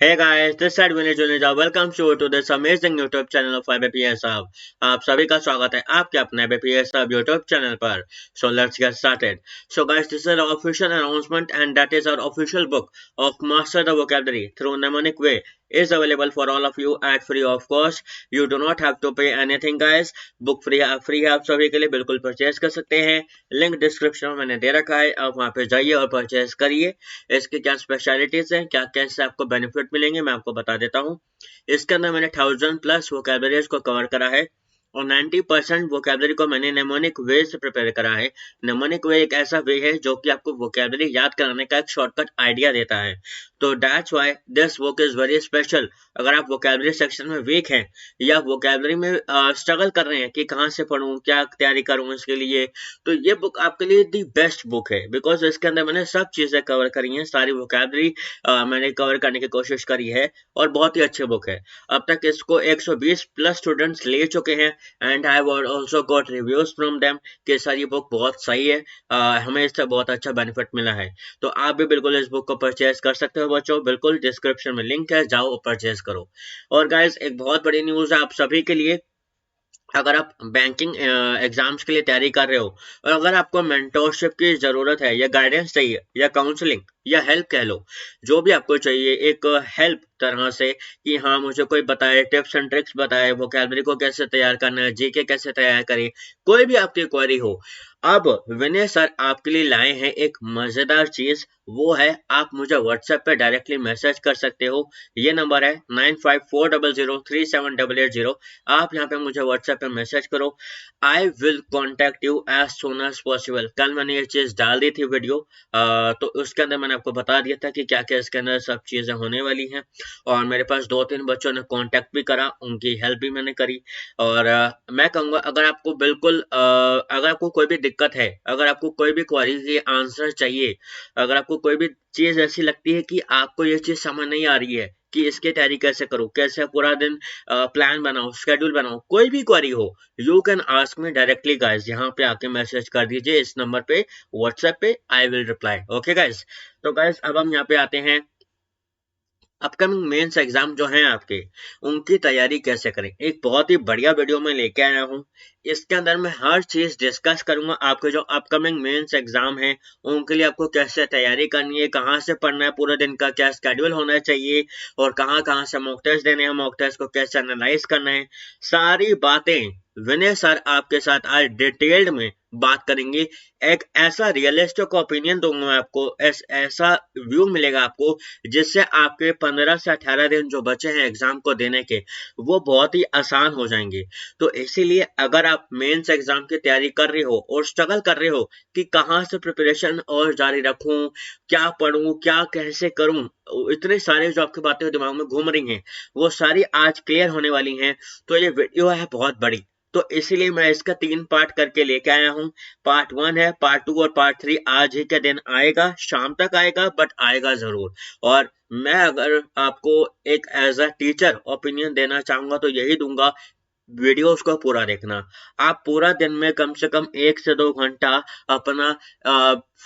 Hey guys, this side Vinay Juneja. Welcome to this amazing YouTube channel of IBPS Hub. आप सभी का स्वागत है आपके अपने IBPS Hub YouTube channel पर. So let's get started. So guys, this is our official announcement and that is our official book of Master the Vocabulary through Mnemonic Way is available for all of you at free of cost. You do not have to pay anything guys. Book free है आप सभी के लिए, बिल्कुल purchase कर सकते हैं. Link description में मैंने दे रखा है, आप वहां पे जाइए और परचेज करिए. इसकी क्या स्पेशलिटीज हैं, क्या कैसे आपको बेनिफिट मिलेंगे, मैं आपको बता देता हूँ. इसके अंदर मैंने 1000+ वोकैबुलरीज को कवर करा है और 90% वोकैबुलरी को मैंने नेमोनिक वे से प्रिपेयर करा है. नेमोनिक वे एक ऐसा वे है जो कि आपको वोकैबुलरी याद कराने का एक शॉर्टकट आइडिया देता है. तो that's why this book is very special. अगर आप वोकैबुलरी सेक्शन में वीक हैं या वोकैबुलरी में स्ट्रगल कर रहे हैं कि कहाँ से पढूं, क्या तैयारी करूं इसके लिए, तो ये बुक आपके लिए दी बेस्ट बुक है. बिकॉज इसके अंदर मैंने सब चीजें कवर करी हैं, सारी वोकैबुलरी मैंने कवर करने की कोशिश करी है और बहुत ही अच्छी बुक है. अब तक इसको 120+ स्टूडेंट्स ले चुके हैं and I also got reviews from them कि सर ये बुक बहुत सही है, हमें इससे बहुत अच्छा बेनिफिट मिला है. तो आप भी बिल्कुल इस बुक को परचेज कर सकते हो बच्चों, बिल्कुल डिस्क्रिप्शन में लिंक है, जाओ परचेज करो. और गाइस एक बहुत बड़ी न्यूज है आप सभी के लिए. अगर आप बैंकिंग एग्जाम्स के लिए तैयारी कर रहे हो और अगर आपको मेंटोरशिप की जरूरत है या गाइडेंस चाहिए या काउंसलिंग या हेल्प कह लो, जो भी आपको चाहिए एक हेल्प तरह से कि हाँ मुझे कोई बताए, टिप्स एंड ट्रिक्स बताए, वोकैबुलरी को कैसे तैयार करना है, जीके कैसे तैयार करें, कोई भी आपकी क्वेरी हो, अब विनय सर आपके लिए लाए हैं एक मजेदार चीज. वो है आप मुझे व्हाट्सएप पे डायरेक्टली मैसेज कर सकते हो. ये नंबर है 9540037880. आप यहाँ पे मुझे व्हाट्सएप पे मैसेज करो. I will contact you as soon as possible. कल मैंने ये चीज डाल दी थी वीडियो, तो उसके अंदर मैंने आपको बता दिया था कि क्या क्या इसके अंदर सब चीजें होने वाली हैं. और मेरे पास 2-3 बच्चों ने कांटेक्ट भी करा, उनकी हेल्प भी मैंने करी. और मैं कहूँगा अगर आपको बिल्कुल अगर आपको कोई भी दिक्कत है, अगर आपको कोई भी क्वेरी की आंसर चाहिए, अगर आपको कोई भी चीज ऐसी लगती है कि आपको ये चीज समझ नहीं आ रही है कि इसकी तैयारी कैसे करूं, कैसे पूरा दिन प्लान बनाओ, शेड्यूल बनाओ, कोई भी क्वेरी हो, you can ask me directly guys. यहाँ पे आके मैसेज कर दीजिए इस नंबर पे व्हाट्सएप पे, आई विल रिप्लाई. Okay guys. तो गाइस अब हम यहाँ पे आते हैं अपकमिंग मेंस एग्जाम जो हैं आपके, उनकी तैयारी कैसे करें. एक बहुत ही बढ़िया वीडियो में लेके आया हूँ. इसके अंदर मैं हर चीज डिस्कस करूंगा. आपके जो अपकमिंग मेंस एग्जाम है उनके लिए आपको कैसे तैयारी करनी है, कहाँ से पढ़ना है, पूरे दिन का क्या स्केड्यूल होना चाहिए और कहाँ कहाँ से मॉक टेस्ट देने हैं, मॉक टेस्ट को कैसे एनालाइज करना है, सारी बातें विनय सर आपके साथ आज डिटेल्ड में बात करेंगे. एक ऐसा रियलिस्टिक ओपिनियन दूंगा मैं आपको, ऐसा व्यू मिलेगा आपको जिससे आपके 15 से 18 दिन जो बचे हैं एग्जाम को देने के, वो बहुत ही आसान हो जाएंगे. तो इसीलिए अगर आप मेंस एग्जाम की तैयारी कर रहे हो और स्ट्रगल कर रहे हो कि कहाँ से प्रिपरेशन और जारी रखूं, क्या पढूं, क्या कैसे करूं, इतने सारे जो आपकी बातें दिमाग में घूम रही हैं वो सारी आज क्लियर होने वाली हैं. तो ये वीडियो है बहुत बड़ी, तो इसीलिए मैं इसका 3 पार्ट करके लेके आया हूँ. पार्ट 1 है, पार्ट 2 और पार्ट 3 आज ही के दिन आएगा, शाम तक आएगा बट आएगा जरूर. और मैं अगर आपको एक एज अ टीचर ओपिनियन देना चाहूंगा तो यही दूंगा, वीडियोस को पूरा देखना. आप पूरा दिन में कम से कम 1 से 2 घंटा अपना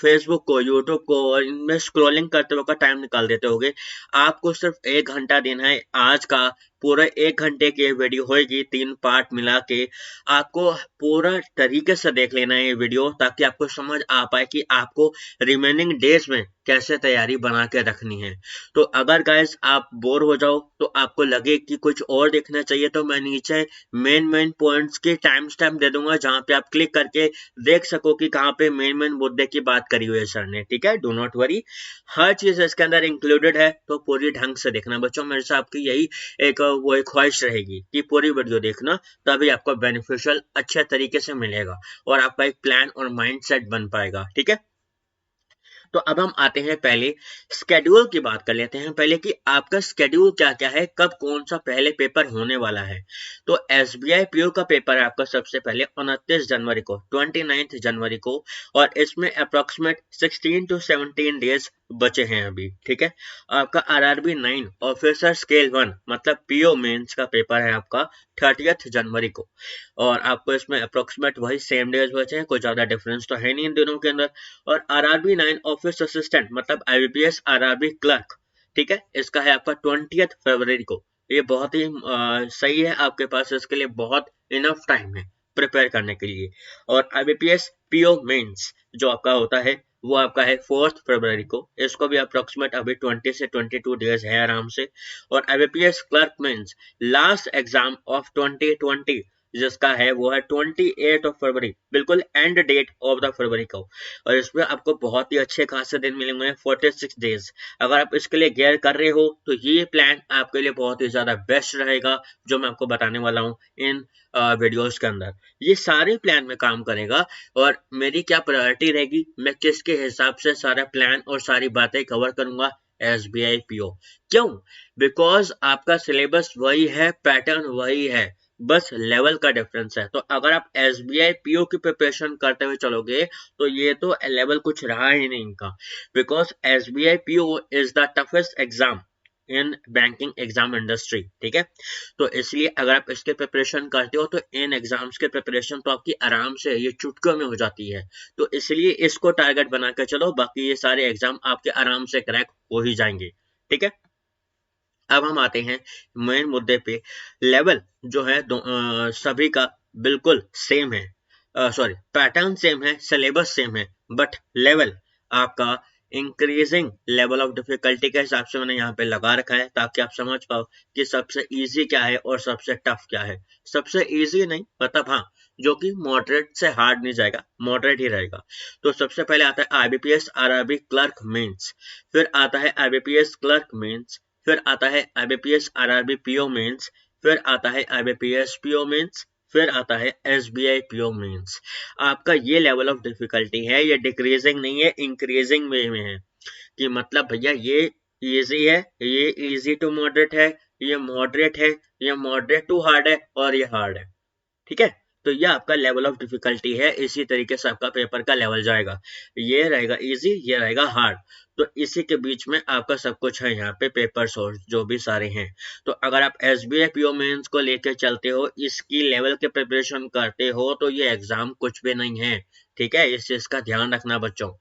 फेसबुक को, यूट्यूब को और इनमें स्क्रॉलिंग करते वक्त टाइम निकाल देते होगे. आपको सिर्फ 1 घंटा देना है आज का. पूरा 1 घंटे की वीडियो होगी, 3 पार्ट मिला के. आपको पूरा तरीके से देख लेना है ये वीडियो ताकि आपको समझ आ पाए कि आपको रिमेनिंग डेज में कैसे तैयारी बना के रखनी है. तो अगर गाइस आप बोर हो जाओ तो आपको लगे कि कुछ और देखना चाहिए, तो मैं नीचे मेन पॉइंट्स के टाइम स्टैम्प दे दूंगा जहां पे आप क्लिक करके देख सको कि कहां पे मेन मुद्दे की बात करी हुई है सर ने. ठीक है, डू नॉट वरी, हर चीज इसके अंदर इंक्लूडेड है. तो पूरी ढंग से देखना बच्चों, मेरे से आपकी यही एक वो एक ख्वाहिश रहेगी कि पूरी वीडियो देखना, तभी आपको बेनिफिशियल अच्छे तरीके से मिलेगा और आपका एक प्लान और माइंड सेट बन पाएगा. ठीक है, तो अब हम आते हैं पहले स्केड्यूल की बात कर लेते हैं पहले कि आपका स्केड्यूल क्या क्या है, कब कौन सा पहले पेपर होने वाला है. तो एसबीआई पीओ का पेपर है आपका सबसे पहले 29 जनवरी को, 29 जनवरी को. और इसमें अप्रोक्सीमेट 16 to 17 डेज बचे हैं अभी. ठीक है, आपका आरआरबी 9 ऑफिसर स्केल 1 मतलब पीओ मेंस का पेपर है आपका 30 जनवरी को. और आपको इसमें अप्रोक्सीमेट वही सेम डेज बचे हैं, कोई ज्यादा डिफरेंस तो है नहीं इन दिनों के अंदर. और आरआरबी 9 ऑफिस असिस्टेंट मतलब आईबीपीएस आरआरबी क्लर्क ठीक है, इसका है आपका 20 फरवरी को। ये बहुत ही सही है, आपके पास इसके लिए बहुत इनफ टाइम है प्रिपेयर करने के लिए। और IBPS PO मेंस जो आपका होता है वो आपका है 4 फरवरी को। इसको भी अप्रोक्सीमेट अभी 20 से 22 डेज है आराम से। और IBPS clerk mains last exam of 2020 जिसका है वो है 28 फरवरी, बिल्कुल end date of the February को। और इसमें आपको बहुत ही अच्छे खासे दिन मिलेंगे, 46 डेज। अगर आप इसके लिए गेयर कर रहे हो तो ये प्लान आपके लिए बहुत ही ज्यादा बेस्ट रहेगा, जो मैं आपको बताने वाला हूँ इन वीडियोस के अंदर। ये सारे प्लान में काम करेगा। और मेरी क्या प्रायोरिटी रहेगी, मैं किसके हिसाब से सारा प्लान और सारी बातें कवर करूंगा, SBI PO। क्यों? बिकॉज आपका सिलेबस वही है, पैटर्न वही है, बस लेवल का डिफरेंस है। तो अगर आप SBI PO की प्रिपरेशन करते हुए चलोगे तो ये तो लेवल कुछ रहा ही नहीं इनका। Because SBI PO is the toughest exam in banking exam industry, ठीक है। तो इसलिए अगर आप इसके प्रिपरेशन करते हो तो इन एग्जाम्स के प्रिपरेशन तो आपकी आराम से ये चुटकियों में हो जाती है। तो इसलिए इसको टारगेट बना कर चलो, बाकी ये सारे एग्जाम आपके आराम से क्रैक हो ही जाएंगे, ठीक है। अब हम आते हैं मेन मुद्दे पे। लेवल जो है सभी का बिल्कुल सेम है, सॉरी पैटर्न सेम है, सिलेबस सेम है, बट लेवल आपका इंक्रीजिंग लेवल ऑफ डिफिकल्टी के हिसाब से मैंने यहाँ पे लगा रखा है, ताकि आप समझ पाओ कि सबसे इजी क्या है और सबसे टफ क्या है। सबसे इजी नहीं, मतलब हाँ, जो कि मॉडरेट से हार्ड नहीं जाएगा, मॉडरेट ही रहेगा। तो सबसे पहले आता है IBPS RRB क्लर्क मेंस, फिर आता है IBPS क्लर्क मेंस, फिर आता है IBPS RRB PO मेंस, फिर आता है IBPS PO मेंस, फिर आता है SBI PO मेंस। आपका ये लेवल ऑफ डिफिकल्टी है, ये डिक्रीजिंग नहीं है, इंक्रीजिंग वे में है। कि मतलब भैया ये इजी है, ये इजी टू मॉडरेट है, ये मॉडरेट है, ये मॉडरेट टू हार्ड है, और ये हार्ड है, ठीक है। तो ये आपका लेवल ऑफ डिफिकल्टी है, इसी तरीके से आपका पेपर का लेवल जाएगा। ये रहेगा इजी, ये रहेगा हार्ड। तो इसी के बीच में आपका सब कुछ है यहाँ पे, पेपर सोर्स जो भी सारे हैं। तो अगर आप SBI PO मेंस को लेके चलते हो, इसकी लेवल के प्रिपरेशन करते हो, तो ये एग्जाम कुछ भी नहीं है, ठीक है। इस चीज का ध्यान रखना बच्चों,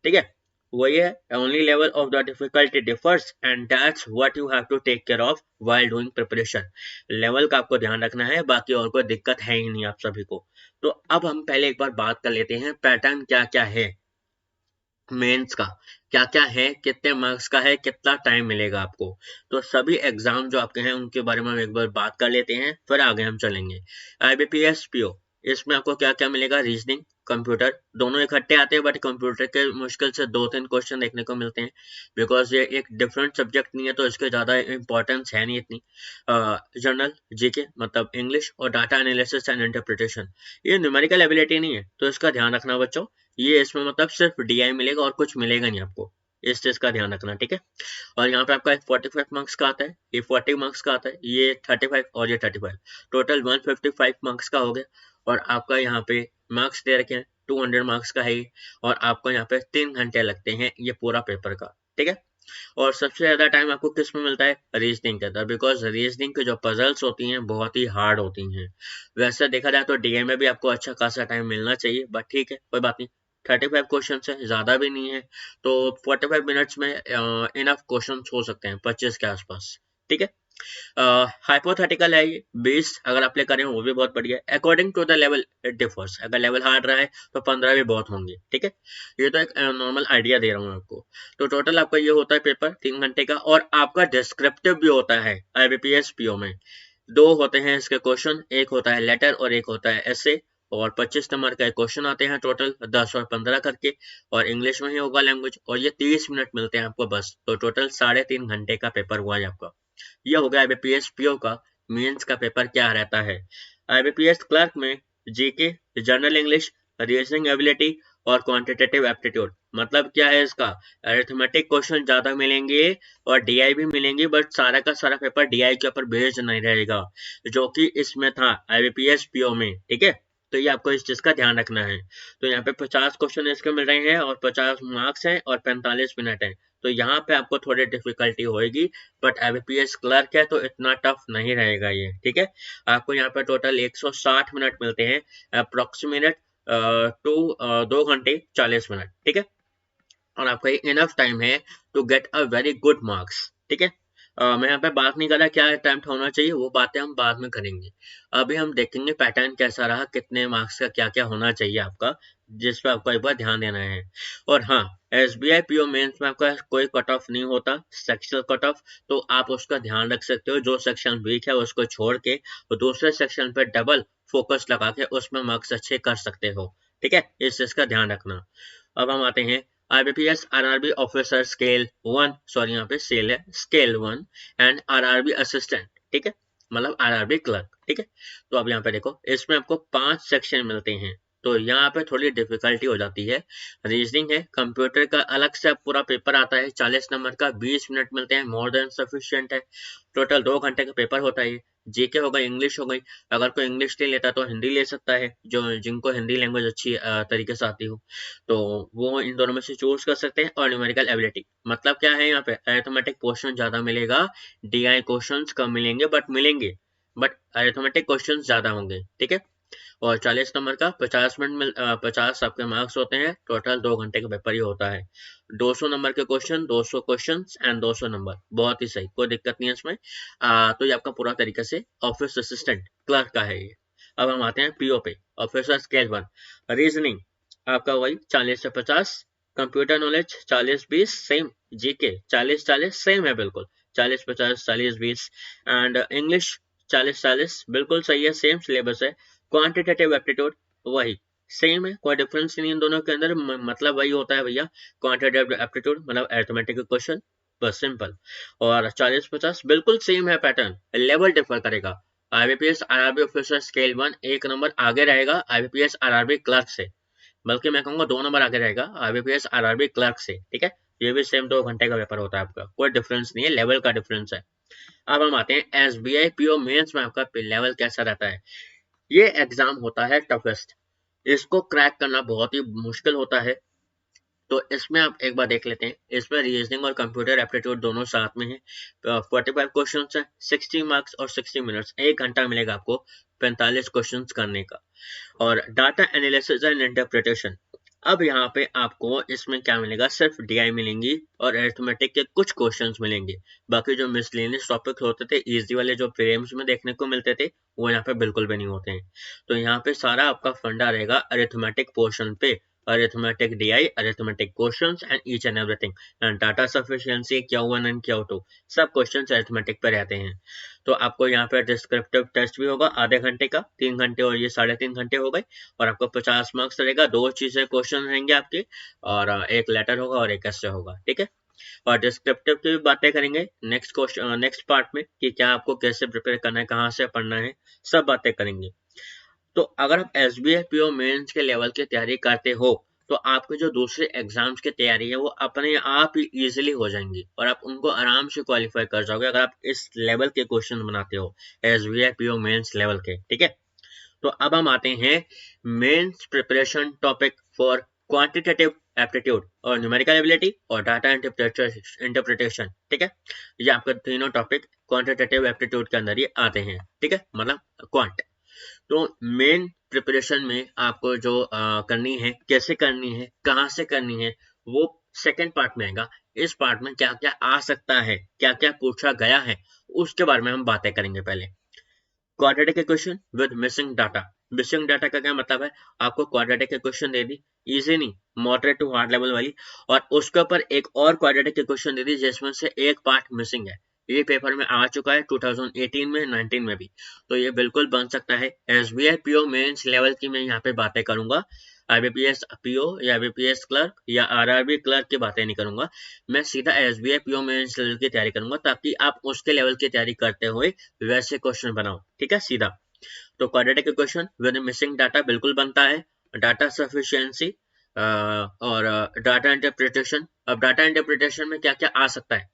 ठीक है। वही है, only level of the difficulty differs and that's what you have to take care of while doing preparation। Level का आपको ध्यान रखना है, बाकी और कोई दिक्कत है ही नहीं आप सभी को। तो अब हम पहले एक बार बात कर लेते हैं पैटर्न क्या क्या है मेंस का, क्या क्या है, कितने मार्क्स का है, कितना टाइम मिलेगा आपको। तो सभी एग्जाम जो आपके हैं उनके बारे में हम एक बार बात कर लेते हैं, फिर आगे हम चलेंगे। IBPS PO, इसमें आपको क्या क्या मिलेगा, रीजनिंग, कंप्यूटर, दोनों इकट्ठे आते हैं, बट कंप्यूटर के मुश्किल से 2-3 क्वेश्चन देखने को मिलते हैं, बिकॉज ये एक डिफरेंट सब्जेक्ट नहीं है, तो इसके ज़्यादा इंपॉर्टेंस है नहीं इतनी। जनरल GK मतलब इंग्लिश, और डाटा एनालिसिस एंड इंटरप्रिटेशन, ये न्यूमेरिकल एबिलिटी नहीं है, तो इसका ध्यान रखना बच्चों। ये इसमें मतलब सिर्फ DI मिलेगा और कुछ मिलेगा नहीं आपको, इस चीज का ध्यान रखना, ठीक है। और यहाँ पे आपका 45 मार्क्स का आता है, ये 40 मार्क्स का आता है, ये 35 और ये 35, टोटल 155 मार्क्स का हो गया। और आपका यहाँ पे मार्क्स दे रखे हैं 200 मार्क्स का है ये, और आपको यहाँ पे 3 घंटे लगते हैं ये पूरा पेपर का, ठीक है। और सबसे ज्यादा टाइम आपको किस में मिलता है, रीजनिंग के अंदर, बिकॉज रीजनिंग की जो पजल्स होती हैं बहुत ही हार्ड होती हैं। वैसे देखा जाए तो DI में भी आपको अच्छा खासा टाइम मिलना चाहिए, बट ठीक है कोई बात नहीं, 35 क्वेश्चन है, ज्यादा भी नहीं है। तो 45 मिनट्स में इनफ क्वेश्चन हो सकते हैं, 25 के आसपास, ठीक है। हाइपोथेटिकल है ये, बेस्ड अगर अप्लाई करें वो भी बहुत बढ़िया है। According to the level it differs, अगर लेवल हार्ड रहा है तो 15 भी बहुत होंगे, ठीक है। ये तो एक नॉर्मल आइडिया दे रहा हूँ आपको। तो टोटल आपका ये होता है पेपर 3 घंटे का, और आपका डिस्क्रिप्टिव भी होता है IBPS PO में। 2 होते हैं इसके क्वेश्चन, एक होता है लेटर और एक होता है ऐसे। और 25 नंबर का क्वेश्चन आते हैं टोटल, 10 और 15 करके, और इंग्लिश में ही होगा लैंग्वेज, और ये 30 मिनट मिलते हैं आपको बस। तो टोटल 3.5 घंटे का पेपर हुआ है आपका। यह हो गया IBPS PO का मेंस का पेपर क्या रहता है। IBPS क्लर्क में GK, general English, reasoning ability और क्वांटिटेटिव एप्टीट्यूड। मतलब क्या है इसका, अरिथमेटिक क्वेश्चन ज्यादा मिलेंगे और DI भी मिलेंगे, बट सारा का सारा पेपर DI के ऊपर बेस्ड नहीं रहेगा, जो कि इसमें था IBPS PO में, ठीक है। तो ये आपको इस चीज का ध्यान रखना है। तो यहाँ पे 50 क्वेश्चन इसके मिल रहे हैं, और 50 मार्क्स हैं, और 45 मिनट है। तो यहाँ पे आपको थोड़ी डिफिकल्टी होगी, बट IBPS क्लर्क है तो इतना टफ नहीं रहेगा ये, ठीक है। आपको यहाँ पे टोटल 160 मिनट मिलते हैं, अप्रोक्सीमेट टू 2 घंटे 40 मिनट, ठीक है। और आपका इनफ टाइम है to get a very good marks, ठीक है। मैं यहाँ पे बात नहीं कर रहा क्या अटेम्प्ट होना चाहिए, वो बातें हम बाद में करेंगे। अभी हम देखेंगे पैटर्न कैसा रहा, कितने मार्क्स का क्या क्या होना चाहिए आपका, जिस पे आपको एक बार ध्यान देना है। और हाँ, SBI PO मेंस में आपका कोई कट ऑफ नहीं होता, सेक्शनल कट ऑफ, तो आप उसका ध्यान रख सकते हो। जो सेक्शन वीक है उसको छोड़ के तो दूसरे सेक्शन पे डबल फोकस लगा के उसमें मार्क्स अच्छे कर सकते हो। ठीक है, इस चीज का ध्यान रखना। अब हम आते हैं IBPS RRB officer scale 1, sorry यहाँ पे सेल है, स्केल 1 एंड RRB असिस्टेंट। ठीक है, मतलब RRB क्लर्क। ठीक है, तो अब यहाँ पे देखो, इसमें आपको 5 सेक्शन मिलते हैं, तो यहाँ पे थोड़ी डिफिकल्टी हो जाती है। रीजनिंग है, कंप्यूटर का अलग से पूरा पेपर आता है 40 नंबर का, 20 मिनट मिलते हैं, मोर देन सफिशिएंट है। टोटल 2 घंटे का पेपर होता है। जीके हो गई, इंग्लिश हो गई, अगर कोई इंग्लिश नहीं लेता तो हिंदी ले सकता है, जो जिनको हिंदी लैंग्वेज अच्छी तरीके से आती हो तो वो इन दोनों में से चूज कर सकते हैं। और न्यूमेरिकल एबिलिटी मतलब क्या है, यहाँ पे अरिथमेटिक क्वेश्चन ज्यादा मिलेगा, DI क्वेश्चंस कम मिलेंगे, बट अरिथमेटिक क्वेश्चंस ज्यादा होंगे। ठीक है, और 40 नंबर का 50 आपके मार्क्स होते हैं, टोटल 2 घंटे का पेपर ही होता है। 200 नंबर के क्वेश्चन, 200 क्वेश्चन एंड 200 नंबर, बहुत ही सही, कोई दिक्कत नहीं है इसमें। तो ये आपका पूरा तरीके से ऑफिस असिस्टेंट क्लर्क का है ये। अब हम आते हैं PO पे, ऑफिसर स्केल 1। रीजनिंग आपका वही 40 से 50, computer knowledge 40-20 same, GK 40-40 same है बिल्कुल, 40-50 40-20, एंड इंग्लिश 40-40 बिल्कुल सही है, सेम सिलेबस है। क्वांटिटेटिव एप्टीट्यूड वही सेम है, कोई डिफरेंस नहीं इन दोनों के अंदर, मतलब वही होता है भैया, क्वांटिटेटिव एप्टीट्यूड मतलब अरिथमेटिक क्वेश्चन, बस सिंपल। और 40-50 बिल्कुल सेम है पैटर्न, लेवल डिफर करेगा। IBPS RRB ऑफिसर स्केल 1 एक नंबर आगे रहेगा IBPS RRB क्लर्क से, बल्कि मैं कहूंगा 2 नंबर आगे रहेगा IBPS RRB क्लर्क से। ठीक है, ये भी सेम 2 घंटे का पेपर होता है आपका, कोई डिफरेंस नहीं है, लेवल का डिफरेंस है। अब हम आते हैं SBI PO मेंस में आपका लेवल कैसा रहता है। ये एग्जाम होता है टफेस्ट, इसको क्रैक करना बहुत ही मुश्किल होता है। तो इसमें आप एक बार देख लेते हैं, इसमें रीजनिंग और कंप्यूटर एप्टीट्यूड दोनों साथ में है। 45 क्वेश्चन है, 60 मार्क्स और 60 मिनट्स, 1 घंटा मिलेगा आपको 45 क्वेश्चन करने का। और डाटा एनालिसिस एंड इंटरप्रिटेशन, अब यहाँ पे आपको इसमें क्या मिलेगा, सिर्फ DI मिलेंगी और अरिथमेटिक के कुछ क्वेश्चंस मिलेंगे। बाकी जो मिसलेनियस टॉपिक होते थे, इजी वाले जो प्रीलिम्स में देखने को मिलते थे, वो यहाँ पे बिल्कुल भी नहीं होते हैं। तो यहाँ पे सारा आपका फंडा रहेगा अरिथमेटिक पोर्शन पे, arithmetic DI, arithmetic questions and each and everything, and data sufficiency Q1 and Q2 सब क्वेश्चंस arithmetic पे रहते हैं। तो आपको यहाँ पे डिस्क्रिप्टिव टेस्ट भी होगा आधे घंटे का, 3 घंटे और ये 3.5 घंटे हो गए, और आपको 50 मार्क्स रहेगा। 2 चीजें क्वेश्चन रहेंगे आपके, और एक लेटर होगा और एक ऐसे होगा। ठीक है, और डिस्क्रिप्टिव की भी बातें करेंगे नेक्स्ट क्वेश्चन, नेक्स्ट पार्ट में, कि क्या आपको कैसे प्रिपेयर करना है, कहाँ से पढ़ना है, सब बातें करेंगे। तो अगर आप SBI PO मेंस के लेवल की तैयारी करते हो तो आपके जो दूसरे एग्जाम्स की तैयारी है वो अपने आप ही इजीली हो जाएंगी और आप उनको आराम से क्वालिफाई कर जाओगे अगर आप इस लेवल के क्वेश्चन बनाते हो SBI PO मेंस लेवल के। ठीक है, तो अब हम आते हैं mains preparation topic for quantitative aptitude और न्यूमेरिकल एबिलिटी और डाटा इंटरप्रिटेशन। ठीक है, ये आपके तीनों टॉपिक क्वांटिटेटिव एप्टीट्यूड के अंदर ही आते हैं। ठीक है, मतलब क्वांट। तो मेन प्रिपरेशन में आपको जो करनी है, कैसे करनी है, कहाँ से करनी है, वो सेकंड पार्ट में आएगा। इस पार्ट में क्या क्या आ सकता है, क्या क्या पूछा गया है, उसके बारे में हम बातें करेंगे। पहले quadratic equation with missing data. Missing data का क्या मतलब है, आपको क्वाड्रेटिक इक्वेशन दे दी, इजी नहीं, मॉडरेट टू हार्ड लेवल वाली, और उसके ऊपर एक और क्वाड्रेटिक इक्वेशन दे दी जिसमें से एक पार्ट मिसिंग है। ये पेपर में आ चुका है 2018 में, 19 में भी, तो ये बिल्कुल बन सकता है। SBI PO मेंस लेवल की मैं यहाँ पे बातें करूंगा, IBPS PO या IBPS क्लर्क या RRB क्लर्क की बातें नहीं करूंगा, मैं सीधा SBI PO मेंस लेवल की तैयारी करूंगा ताकि आप उसके लेवल की तैयारी करते हुए वैसे क्वेश्चन बनाओ। ठीक है, सीधा। तो quadratic equation with missing data बिल्कुल बनता है, डाटा सफिशिएंसी और डाटा इंटरप्रिटेशन। अब डाटा इंटरप्रिटेशन में क्या क्या आ सकता है,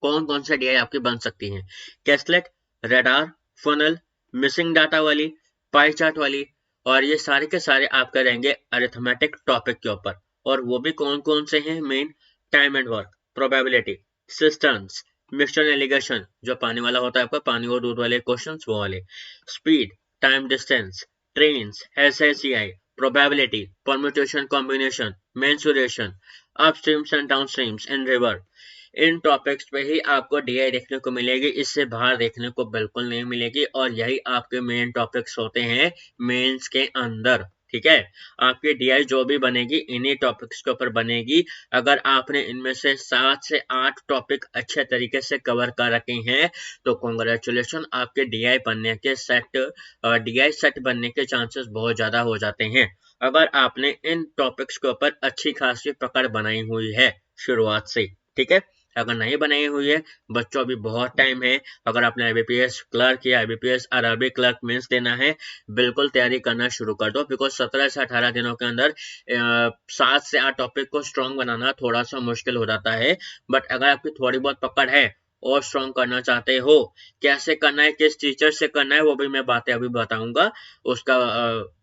कौन कौन से DI आपकी बन सकती हैं, कैसलेट, रेडार, फनल, मिसिंग डाटा वाली, पाई चार्ट वाली, और ये सारे के सारे आपके रहेंगे अरिथमेटिक टॉपिक के ऊपर। और वो भी कौन कौन से हैं, main time and work, probability, systems, mixture allegation जो पानी वाला होता है आपका, पानी और दूध वाले क्वेश्चंस वो वाले, speed, time distance, trains, SICI, probability, permutation combination, mensuration, upstreams and downstreams in river, in topics पे ही आपको डीआई देखने को मिलेगी, इससे बाहर देखने को बिल्कुल नहीं मिलेगी, और यही आपके मेन टॉपिक्स होते हैं मेंस के अंदर। ठीक है, आपकी डीआई जो भी बनेगी इन्हीं टॉपिक्स के ऊपर बनेगी। अगर आपने इनमें से 7 से 8 टॉपिक अच्छे तरीके से कवर कर रखे हैं तो कॉन्ग्रेचुलेशन, आपके डीआई बनने के डीआई सेट बनने के चांसेस बहुत ज्यादा हो जाते हैं, अगर आपने इन टॉपिक्स के ऊपर अच्छी खासी पकड़ बनाई हुई है शुरुआत से। ठीक है, अगर नहीं बनाई हुई है बच्चों, अभी बहुत टाइम है। अगर आपने आईबीपीएस क्लर्क या आईबीपीएस आरआरबी क्लर्क मेंस देना है, बिल्कुल तैयारी करना शुरू कर दो, बिकॉज 17 से 18 दिनों के अंदर 7 से 8 टॉपिक को स्ट्रॉन्ग बनाना थोड़ा सा मुश्किल हो जाता है। बट अगर आपकी थोड़ी बहुत पकड़ है और स्ट्रॉन्ग करना चाहते हो, कैसे करना है, किस टीचर से करना है, वो भी मैं बातें अभी बताऊंगा। उसका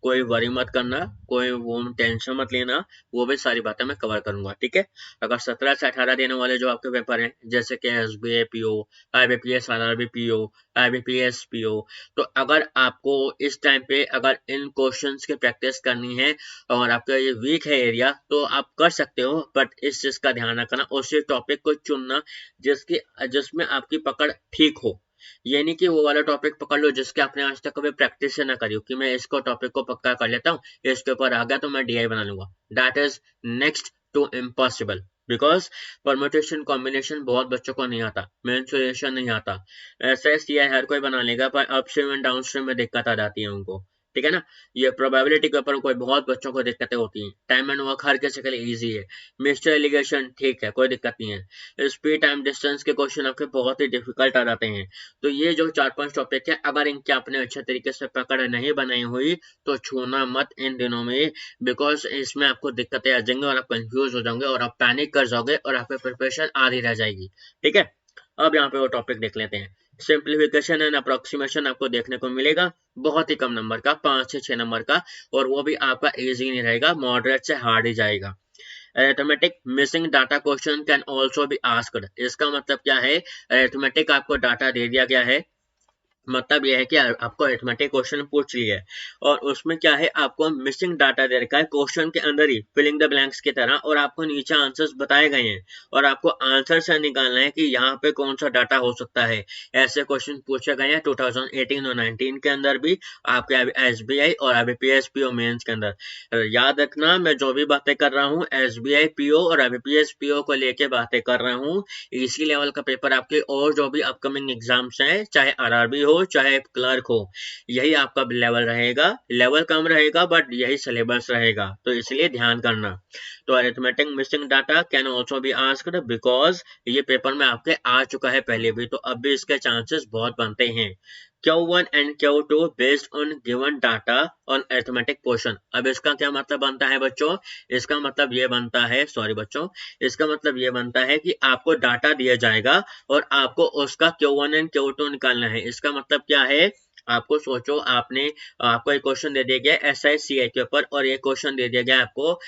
कोई वरी मत करना, कोई वो टेंशन मत लेना, वो भी सारी बातें मैं कवर करूंगा। ठीक है, अगर 17 से 18 देने वाले जो आपके पेपर हैं, जैसे कि SBI PO, IBPS RRB PO, IBPS PO, तो अगर आपको इस टाइम पे अगर इन क्वेश्चंस की प्रैक्टिस करनी है और आपका ये वीक है एरिया, तो आप कर सकते हो, बट इस चीज का ध्यान रखना, उसी टॉपिक को चुनना जिसमें आपकी पकड़ ठीक हो। ये नहीं कि वो वाला टॉपिक पकड़ लो जिसके आपने आज तक कभी प्रैक्टिस ना करी हो, कि मैं इसको टॉपिक को पक्का कर लेता हूँ, इसके ऊपर आ गया तो मैं डीआई बना लूंगा। That is next to impossible, because permutation combination बहुत बच्चों को नहीं आता, मेंसुरेशन नहीं आता, ऐसे हर कोई बना लेगा, पर अपस्ट्रीम एंड डाउनस्ट्रीम में दिक्कत आ जाती है उनको। ठीक है ना, ये प्रोबेबिलिटी के ऊपर कोई बहुत बच्चों को दिक्कतें होती हैं। टाइम एंड वर्क हर किसी के लिए इजी है, मिस्टर एलिगेशन ठीक है, कोई दिक्कत नहीं है। स्पीड टाइम डिस्टेंस के क्वेश्चन आपके बहुत ही डिफिकल्ट आ जाते हैं। तो ये जो 4-5 टॉपिक है, अगर इनके आपने अच्छे तरीके से पकड़ नहीं बनाई हुई तो छूना मत इन दिनों में, बिकॉज इसमें आपको दिक्कतें आ जाएंगी और आप कंफ्यूज हो जाओगे और आप पैनिक कर जाओगे और आपकी प्रिपरेशन आधी रह जाएगी। ठीक है, अब यहाँ पे वो टॉपिक देख लेते हैं। सिंप्लीफिकेशन एंड अप्रोक्सीमेशन आपको देखने को मिलेगा, बहुत ही कम नंबर का, 5 से 6 नंबर का, और वो भी आपका इजी नहीं रहेगा, मॉडरेट से हार्ड ही जाएगा। Arithmetic missing data question can also be asked. इसका मतलब क्या है, अरिथमेटिक आपको डाटा दे दिया गया है, मतलब यह है कि आपको अरिथमेटिक क्वेश्चन पूछ लिया है और उसमें क्या है, आपको मिसिंग डाटा दे रखा है क्वेश्चन के अंदर ही, फिलिंग द ब्लैंक्स की तरह, और आपको नीचे आंसर्स बताए गए हैं और आपको आंसर से निकालना है कि यहाँ पे कौन सा डाटा हो सकता है। ऐसे क्वेश्चन पूछे गए हैं 2018 और 19 के अंदर भी, आपके एसबीआई और आईबीपीएस पीओ मेंस के अंदर। याद रखना, मैं जो भी बातें कर रहा हूँ एसबीआई पीओ और आईबीपीएस पीओ को लेके बातें कर रहा हूँ। इसी लेवल का पेपर आपके और जो भी अपकमिंग एग्जाम्स हैं, चाहे आरआरबी हो चाहे क्लर्क हो, यही आपका लेवल रहेगा। लेवल कम रहेगा बट यही सिलेबस रहेगा, तो इसलिए ध्यान करना। तो arithmetic missing data can also be asked, because ये पेपर में आपके आ चुका है पहले भी, तो अब भी इसके चांसेस बहुत बनते हैं। Q1 and Q2 based on given data on arithmetic portion। अब इसका क्या मतलब बनता है बच्चों, इसका मतलब ये बनता है, सॉरी बच्चों, इसका मतलब ये बनता है कि आपको डाटा दिया जाएगा और आपको उसका Q1 and Q2 निकालना है। इसका मतलब क्या है, आपको सोचो, आपको एक क्वेश्चन दे दिया गया SICI के ऊपर और एक क्वेश्चन दे दिया गया आपको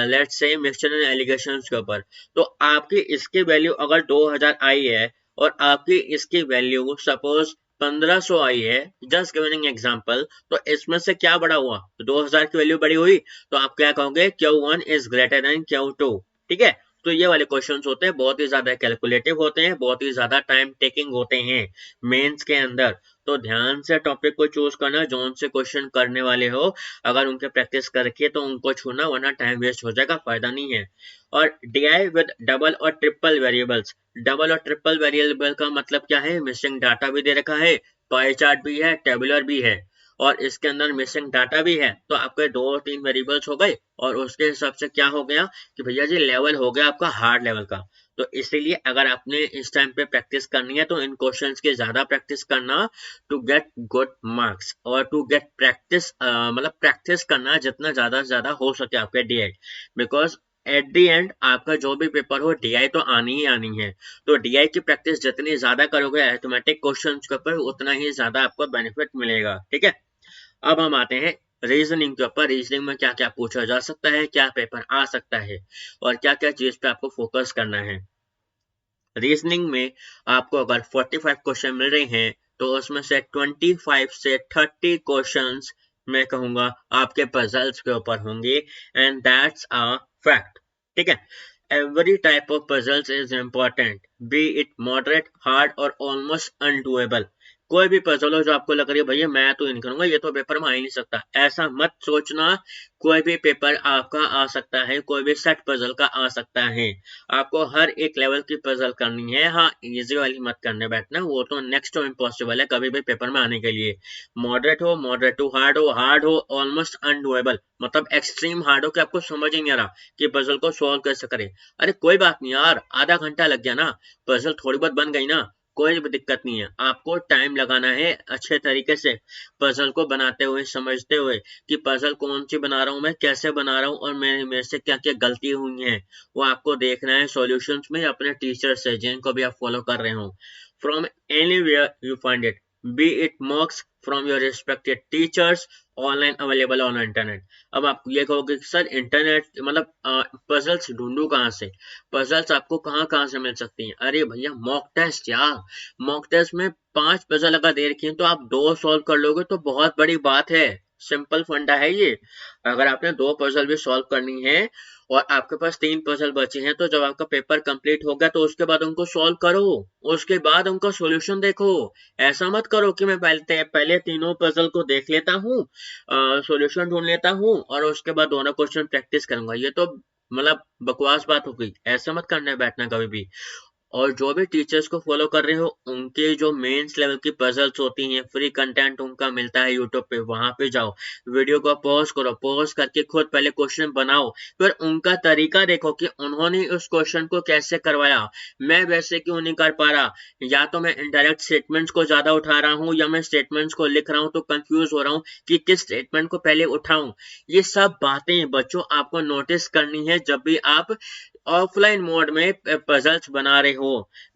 let's say mixture and allegations के ऊपर। तो आपकी इसकी वैल्यू अगर 2000 आई है और आपकी इसकी वैल्यू सपोज 1500 आई है, जस्ट गिविंग एग्जांपल, तो इसमें से क्या बड़ा हुआ, 2000 की वैल्यू बड़ी हुई, तो आप क्या कहोगे, Q1 is greater than Q2। ठीक है, तो ये वाले क्वेश्चंस होते हैं, बहुत ही ज्यादा कैलकुलेटिव होते हैं, बहुत ही ज्यादा टाइम टेकिंग होते हैं मेंस के अंदर। तो ध्यान से टॉपिक को चूज करना, जो उनसे क्वेश्चन करने वाले हो, अगर उनके प्रैक्टिस करके तो उनको छूना, वरना टाइम वेस्ट हो जाएगा, फायदा नहीं है। और डीआई विद डबल और ट्रिपल वेरिएबल्स। डबल और ट्रिपल वेरिएबल का मतलब क्या है, मिसिंग डाटा भी दे रखा है, पाई चार्ट भी है, टेबुलर भी है, और इसके अंदर मिसिंग डाटा भी है, तो आपके 2-3 वेरिएबल्स हो गए और उसके हिसाब से क्या हो गया कि भैया जी लेवल हो गया आपका हार्ड लेवल का। तो इसीलिए अगर आपने इस टाइम पे प्रैक्टिस करनी है तो इन क्वेश्चंस की ज्यादा प्रैक्टिस करना, टू गेट गुड मार्क्स, और टू गेट प्रैक्टिस, मतलब प्रैक्टिस करना जितना ज्यादा से ज्यादा हो सके आपके DI, because at the and आपका जो भी पेपर हो डीआई तो आनी ही आनी है। तो डीआई की प्रैक्टिस जितनी ज्यादा करोगे अरिथमेटिक क्वेश्चंस के ऊपर, उतना ही ज्यादा आपको बेनिफिट मिलेगा। ठीक है, अब हम आते हैं रीजनिंग के ऊपर। रीजनिंग में क्या क्या पूछा जा सकता है, क्या पेपर आ सकता है और क्या क्या चीज पे आपको फोकस करना है। रीजनिंग में आपको अगर 45 क्वेश्चन मिल रहे हैं तो उसमें से 25 से 30 क्वेश्चंस मैं कहूंगा आपके पजल्स के ऊपर होंगे, एंड दैट्स अ फैक्ट। ठीक है, Every type of puzzles is important, be it moderate, hard और almost undoable. कोई भी पजल हो जो आपको लग रही है भैया मैं तो नहीं करूंगा, ये तो पेपर में आ ही नहीं सकता, ऐसा मत सोचना। कोई भी पेपर आपका आ सकता है, कोई भी सेट पजल का आ सकता है। आपको हर एक लेवल की पजल करनी है। हाँ, इजी वाली मत करने बैठना, वो तो नेक्स्ट टू इम्पॉसिबल है कभी भी पेपर में आने के लिए। मॉडरेट टू हार्ड हो ऑलमोस्ट अनडुएबल, मतलब एक्सट्रीम हार्ड हो कि आपको समझ ही नहीं आ रहा कि पजल को सॉल्व कैसे करें। अरे कोई बात नहीं यार, आधा घंटा लग गया ना, पजल थोड़ी बहुत बन गई ना, कोई भी दिक्कत नहीं है। आपको टाइम लगाना है अच्छे तरीके से पजल को बनाते हुए, समझते हुए कि पजल कौन सी बना रहा हूँ मैं, कैसे बना रहा हूँ और मेरे से क्या क्या गलती हुई है, वो आपको देखना है सॉल्यूशंस में अपने टीचर से जिनको भी आप फॉलो कर रहे हो। From anywhere you find it, B it मॉक्स from your respected teachers, online available on internet. अब आप ये कहोगे सर इंटरनेट मतलब पजल्स ढूंढूं कहाँ से, पजल्स आपको कहाँ कहाँ से मिल सकती हैं? अरे भैया मॉक टेस्ट यार, मॉक टेस्ट में 5 पजल अगर दे रखी है तो आप 2 सॉल्व कर लोगे तो बहुत बड़ी बात है। सिंपल फंडा है ये। अगर आपने 2 पजल भी सॉल्व करनी है और आपके पास 3 पजल बचे हैं, तो जब आपका पेपर कंप्लीट हो गया तो उसके बाद उनको सॉल्व करो, उसके बाद उनका सॉल्यूशन देखो। ऐसा मत करो कि मैं पहले तीनों पजल को देख लेता हूँ, सॉल्यूशन ढूंढ लेता हूँ और उसके बाद दोनों क्वेश्चन प्रैक्टिस करूंगा, ये तो मतलब बकवास बात हो गई। ऐसा मत करने बैठना कभी भी। और जो भी टीचर्स को फॉलो कर रहे हो उनके जो मेंस लेवल की पजल्स होती हैं, फ्री कंटेंट उनका मिलता है यूट्यूब पे, वहां पे जाओ, वीडियो को पॉज करो, पॉज करके खुद पहले क्वेश्चन बनाओ, फिर उनका तरीका देखो कि उन्होंने उस क्वेश्चन को कैसे करवाया, मैं वैसे क्यों नहीं कर पा रहा, या तो मैं इनडायरेक्ट स्टेटमेंट्स को ज्यादा उठा रहा हूँ या मैं स्टेटमेंट्स को लिख रहा हूँ तो कंफ्यूज हो रहा हूँ कि किस स्टेटमेंट को पहले उठाऊं। ये सब बातें बच्चों आपको नोटिस करनी है जब भी आप ऑफलाइन मोड में पजल्स बना रहे हो।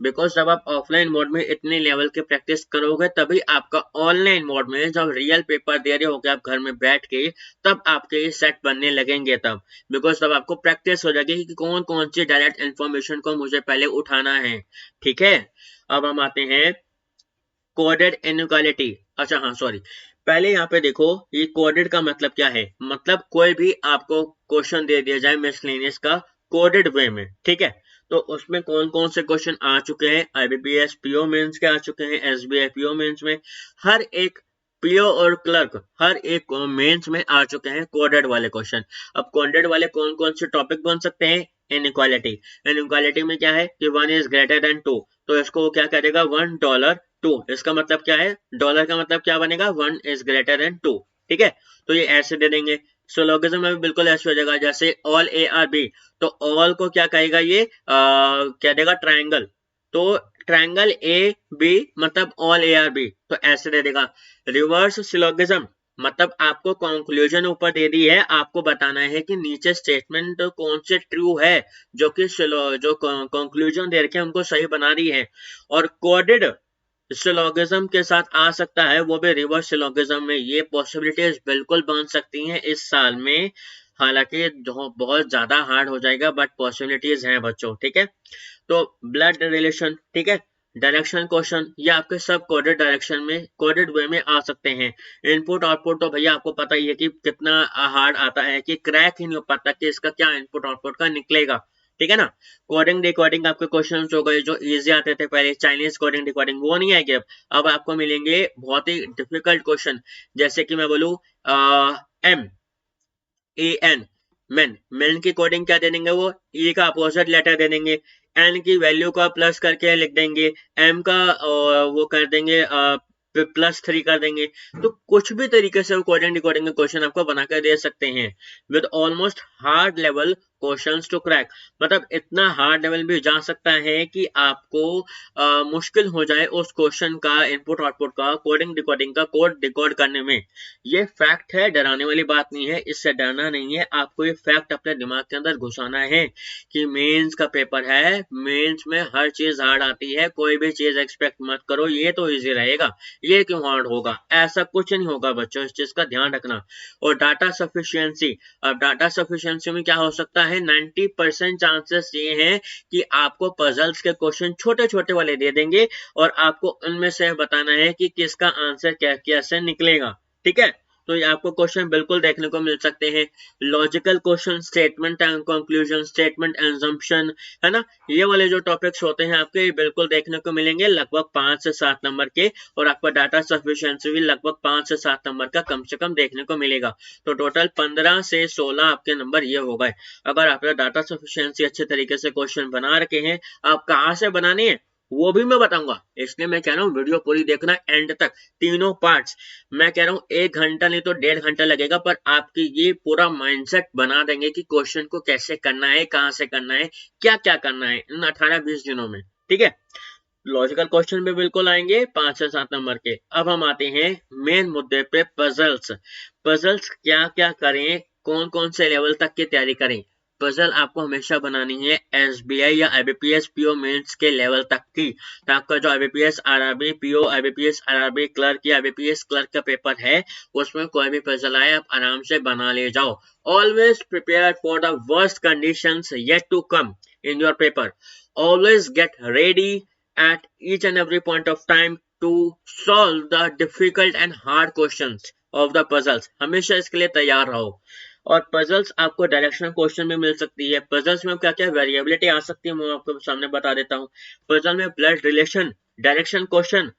बिकॉज जब आप ऑफलाइन मोड में इतने लेवल के प्रैक्टिस करोगे तभी आपका ऑनलाइन मोड में जब रियल पेपर दे रहे होगे आप घर में बैठ के, तब आपके ये सेट बनने लगेंगे तब। बिकॉज तब आपको प्रैक्टिस हो जाएगी कि कौन कौन सी डायरेक्ट इंफॉर्मेशन को मुझे पहले उठाना है। ठीक है, अब हम आते हैं कोडेड इनइक्वालिटी। अच्छा हाँ सॉरी, पहले यहाँ पे देखो ये कोडेड का मतलब क्या है। मतलब कोई भी आपको क्वेश्चन दे दिया जाए मिसलेनियस का कोडेड वे में, ठीक है, तो उसमें कौन कौन से क्वेश्चन आ चुके हैं, आईबीपीएस पीओ मेंस के आ चुके हैं, एसबीआई पीओ मेंस में, हर एक पीओ और क्लर्क हर एक मेंस में आ चुके हैं कोडेड वाले क्वेश्चन। अब कोडेड वाले कौन कौन से टॉपिक बन सकते हैं, इनइक्वालिटी। इनइक्वालिटी में क्या है कि 1 इज ग्रेटर देन 2, तो इसको वो क्या करेगा $1 इसका मतलब क्या है, डॉलर का मतलब क्या बनेगा, 1 इज ग्रेटर देन 2। ठीक है, तो ये ऐसे दे देंगे। सिलोगिज्म में भी बिल्कुल ऐसे हो जाएगा, जैसे ऑल ए आर बी, तो ऑल को क्या कहेगा ये क्या देगा, ट्रायंगल, तो ट्रायंगल ए बी मतलब ऑल ए आर बी, तो ऐसे दे देगा। रिवर्स सिलोगिज्म मतलब आपको कंक्लूजन ऊपर दे दी है, आपको बताना है कि नीचे स्टेटमेंट कौन से ट्रू है जो कि जो कंक्लूजन दे रखे हैं उनको सही बना रही है। और कोडेड सिलोगिज्म के साथ आ सकता है वो भी रिवर्स सिलोगिज्म में, ये पॉसिबिलिटीज बिल्कुल बन सकती हैं इस साल में। हालांकि बहुत ज्यादा हार्ड हो जाएगा बट पॉसिबिलिटीज हैं बच्चों। ठीक है, तो ब्लड रिलेशन, ठीक है, डायरेक्शन क्वेश्चन, ये आपके सब कोडेड डायरेक्शन में कोडेड वे में आ सकते हैं। इनपुट आउटपुट तो भैया आपको पता ही है कि कितना हार्ड आता है कि क्रैक ही नहीं हो पाता कि इसका क्या इनपुट आउटपुट का निकलेगा। ठीक है ना, कोडिंग डिकोडिंग आपके क्वेश्चन हो गए जो इजी आते थे पहले, चाइनीज कोडिंग डिकोडिंग वो नहीं आएगी अब आपको मिलेंगे बहुत ही डिफिकल्ट क्वेश्चन। जैसे कि मैं बोलूं एम ए एन, मेन की कोडिंग क्या दे देंगे, वो ई का अपोजिट लेटर दे देंगे, एन की वैल्यू का प्लस करके लिख देंगे, एम का वो कर देंगे +3 कर देंगे। तो कुछ भी तरीके से वो कोडिंग डिकोडिंग के क्वेश्चन आपको बनाकर दे सकते हैं with almost hard level questions to crack. मतलब इतना हार्ड लेवल भी जा सकता है कि आपको मुश्किल हो जाए उस क्वेश्चन का इनपुट आउटपुट का कोडिंग डिकोडिंग का कोड डिकोड करने में। ये फैक्ट है, डराने वाली बात नहीं है, इससे डरना नहीं है, आपको ये फैक्ट अपने दिमाग के अंदर घुसाना है कि मेंस का पेपर है, मेंस में हर चीज हार्ड आती है, कोई भी चीज एक्सपेक्ट मत करो ये तो इजी रहेगा, ये क्यों हार्ड होगा, ऐसा कुछ नहीं होगा बच्चों, इस चीज का ध्यान रखना। और डाटा सफिशिएंसी, अब डाटा सफिशिएंसी में क्या हो सकता है, 90% चांसेस ये हैं कि आपको पजल्स के क्वेश्चन छोटे छोटे वाले दे देंगे और आपको उनमें से बताना है कि किसका आंसर क्या कैसे निकलेगा। ठीक है, तो ये आपको क्वेश्चन बिल्कुल देखने को मिल सकते हैं। Logical question, statement and conclusion, statement assumption, है ना, ये वाले जो टॉपिक्स होते हैं आपके ये बिल्कुल देखने को मिलेंगे लगभग 5 से 7 नंबर के, और आपका डाटा सफिशिएंसी भी लगभग 5 से 7 नंबर का कम से कम देखने को मिलेगा। तो टोटल 15 से 16 आपके नंबर ये हो गए। अगर आपने डाटा सफिशिएंसी अच्छे तरीके से क्वेश्चन बना रखे हैं, आप कहाँ से बनानी है वो भी मैं बताऊंगा, इसलिए मैं कह रहा हूँ वीडियो पूरी देखना एंड तक, तीनों पार्ट्स। मैं कह रहा हूँ 1 घंटा नहीं तो 1.5 घंटा लगेगा, पर आपकी ये पूरा माइंडसेट बना देंगे कि क्वेश्चन को कैसे करना है, कहाँ से करना है, क्या क्या करना है इन 18-20 दिनों में, ठीक है। लॉजिकल क्वेश्चन भी बिल्कुल आएंगे 5 से 7 नंबर के। अब हम आते हैं मेन मुद्दे पे, पजल्स। पजल्स क्या क्या करें, कौन कौन से लेवल तक की तैयारी करें। पजल आपको हमेशा बनानी है एसबीआई या आईबीपीएस पीओ मेंस के लेवल तक की। तो आपका जो IBPS RRB PO IBPS RRB clerk या आईबीपीएस क्लर्क का पेपर है, उसमें कोई भी पजल आए आप आराम से बना ले जाओ। Always prepare for the worst conditions yet to come in your paper. Always get ready at each and every point of time to solve the difficult and hard questions of the puzzles। हमेशा इसके लिए तैयार रहो। और puzzles आपको directional question में मिल सकती है। पजल्स में क्या क्या वेरिएबिलिटी आ सकती है मैं आपको सामने बता देता हूँ। पजल में ब्लड रिलेशन, डायरेक्शन क्वेश्चन,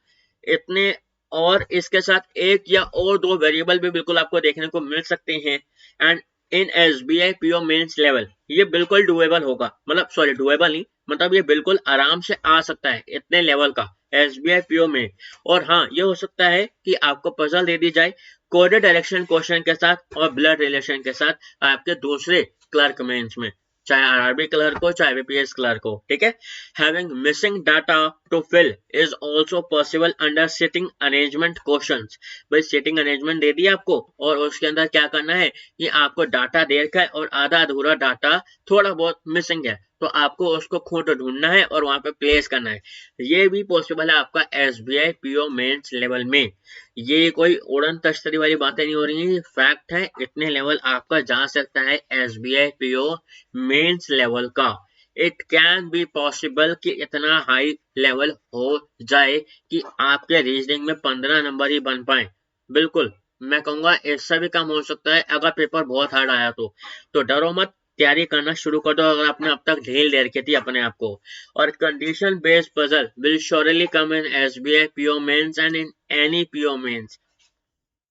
इतने, और इसके साथ एक या और दो वेरिएबल भी बिल्कुल आपको देखने को मिल सकते हैं। And in SBI PO mains level ये बिल्कुल डुएबल होगा, मतलब सॉरी डुएबल नहीं, मतलब ये बिल्कुल आराम से आ सकता है इतने लेवल का एसबीआई पीओ में। और हाँ, ये हो सकता है कि आपको पजल दे दी जाए कोडेड डायरेक्शन क्वेश्चन के साथ और ब्लड रिलेशन के साथ आपके दूसरे क्लर्क मेंस में, चाहे आरआरबी क्लर्क हो चाहे बीपीएस क्लर्क हो, ठीक है। Having missing data to fill is also possible under sitting arrangement questions. भाई सिटिंग अरेंजमेंट दे दिया आपको, और उसके अंदर क्या करना है कि आपको डाटा दे रखा है और आधा अधूरा डाटा थोड़ा बहुत मिसिंग है, तो आपको उसको खोट ढूंढना है और वहां पे प्लेस करना है। ये भी पॉसिबल है आपका एसबीआई पीओ मेंस लेवल में। ये कोई उड़न तश्तरी वाली बातें नहीं हो रही है, फैक्ट है, इतने लेवल आपका जा सकता है एसबीआई पीओ मेंस लेवल का। इट कैन बी पॉसिबल कि इतना हाई लेवल हो जाए कि आपके रीजनिंग में 15 नंबर ही बन पाए। बिल्कुल, मैं कहूंगा इससे भी कम हो सकता है अगर पेपर बहुत हार्ड आया तो डरो मत, तैयारी करना शुरू कर दो अगर आपने अब तक ढील दे रखी थी अपने आप को। और condition based puzzle will surely come in SBI PO mains and in any PO mains.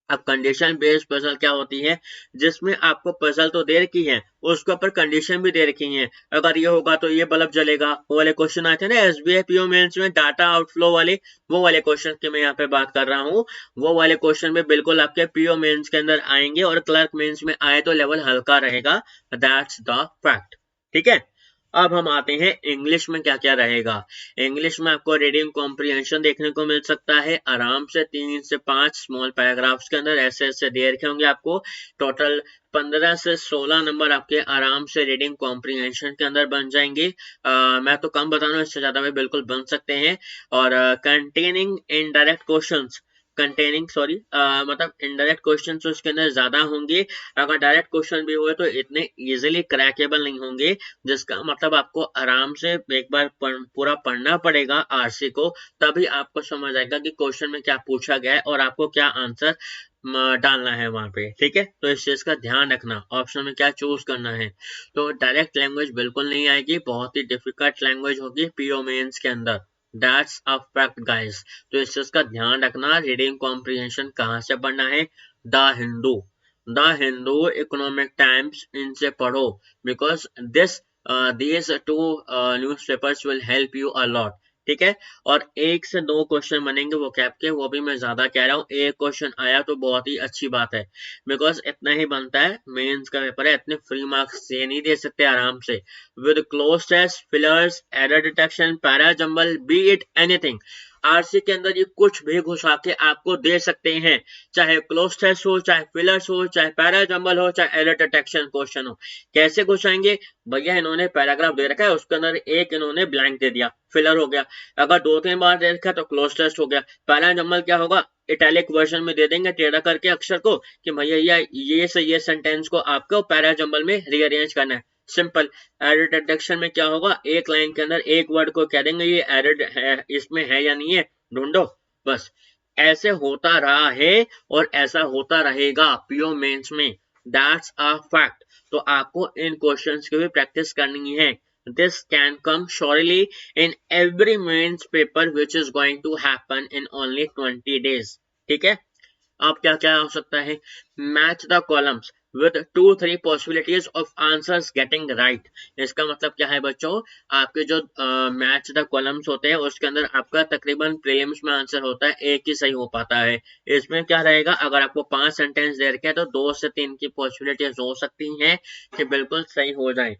अब कंडीशन बेस्ड पजल क्या होती है, जिसमें आपको पजल तो दे रखी है, उसके ऊपर कंडीशन भी दे रखी है। अगर ये होगा तो ये बल्ब जलेगा, वो वाले क्वेश्चन आए थे ना एसबीआई पीओ मेंस में डाटा आउटफ्लो वाले, वो वाले क्वेश्चन की मैं यहाँ पे बात कर रहा हूँ। वो वाले क्वेश्चन में बिल्कुल आपके पीओ मेंस के अंदर आएंगे, और क्लर्क मेंस में आए तो लेवल हल्का रहेगा। दैट्स द फैक्ट, ठीक है। अब हम आते हैं इंग्लिश में क्या क्या रहेगा। इंग्लिश में आपको रीडिंग कॉम्प्रिहेंशन देखने को मिल सकता है आराम से 3 से 5 स्मॉल पैराग्राफ्स के अंदर, ऐसे ऐसे दे रखे होंगे आपको। टोटल 15 से 16 नंबर आपके आराम से रीडिंग कॉम्प्रिहेंशन के अंदर बन जाएंगे। मैं तो कम बता रहा हूँ, इससे ज्यादा भी बिल्कुल बन सकते हैं। और containing indirect questions, containing sorry मतलब इनडायरेक्ट क्वेश्चन उसके अंदर ज्यादा होंगे। अगर डायरेक्ट क्वेश्चन भी हुए तो इतने इजीली क्रैकेबल नहीं होंगे, जिसका मतलब आपको आराम से एक बार पूरा पढ़ना पड़ेगा आरसी को, तभी आपको समझ आएगा कि क्वेश्चन में क्या पूछा गया है और आपको क्या आंसर डालना है वहां पे, ठीक है। तो इस चीज का ध्यान रखना, ऑप्शन में क्या चूज करना है। तो डायरेक्ट लैंग्वेज बिल्कुल नहीं आएगी, बहुत ही डिफिकल्ट लैंग्वेज होगी पीओ मेंस के अंदर। That's a fact guys। तो इस चीज का ध्यान रखना। रीडिंग कॉम्प्रिहेंशन कहाँ से पढ़ना है, the Hindu, the Hindu, economic times, इनसे पढ़ो, because these two newspapers will help you a lot, ठीक है। और 1 से 2 क्वेश्चन बनेंगे वो कैप के, वो भी मैं ज्यादा कह रहा हूँ, एक क्वेश्चन आया तो बहुत ही अच्छी बात है, बिकॉज इतना ही बनता है, मेंस का पेपर है, इतने फ्री मार्क्स ये नहीं दे सकते आराम से। With cloze test, fillers, error detection, para jumble, be it anything, RC के अंदर ये कुछ भी घुसा के आपको दे सकते हैं, चाहे क्लोज टेस्ट हो, चाहे फिलर्स हो, चाहे पैरा जंबल हो, चाहे एरर डिटेक्शन क्वेश्चन हो। कैसे घुसाएंगे भैया, इन्होंने पैराग्राफ दे रखा है, उसके अंदर एक इन्होंने ब्लैंक दे दिया, फिलर हो गया। अगर 2-3 बार दे रखा तो क्लोज टेस्ट हो गया। पैरा जंबल क्या होगा, इटैलिक वर्जन में दे देंगे टेढ़ा करके अक्षर को कि भैया ये से ये सेंटेंस को आपको पैरा जंबल में रीअरेंज करना है, सिंपल। एरर डिटेक्शन में क्या होगा, एक लाइन के अंदर एक वर्ड को कह देंगे ये एरर है, इसमें है या नहीं है ढूंढो, बस। ऐसे होता रहा है और ऐसा होता रहेगा पीओ मेंस में, दैट्स अ फैक्ट। तो आपको इन क्वेश्चंस की भी प्रैक्टिस करनी है। This can come surely in every mains paper which is going to happen in only 20 days। ठीक है, अब क्या क्या हो सकता है, match the columns with 2-3 possibilities of answers getting right. इसका मतलब क्या है बच्चों, आपके जो मैच द कॉलम्स होते हैं उसके अंदर आपका तकरीबन प्रीलिम्स में आंसर होता है एक ही सही हो पाता है। इसमें क्या रहेगा, अगर आपको 5 सेंटेंस दे रखे हैं तो 2 से 3 की पॉसिबिलिटीज हो सकती हैं कि बिल्कुल सही हो जाए।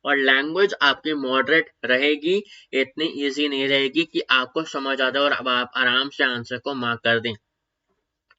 और लैंग्वेज आपकी मॉडरेट रहेगी, इतनी इजी नहीं रहेगी कि आपको समझ आ जाए और अब आप आराम से आंसर को मार्क कर दें।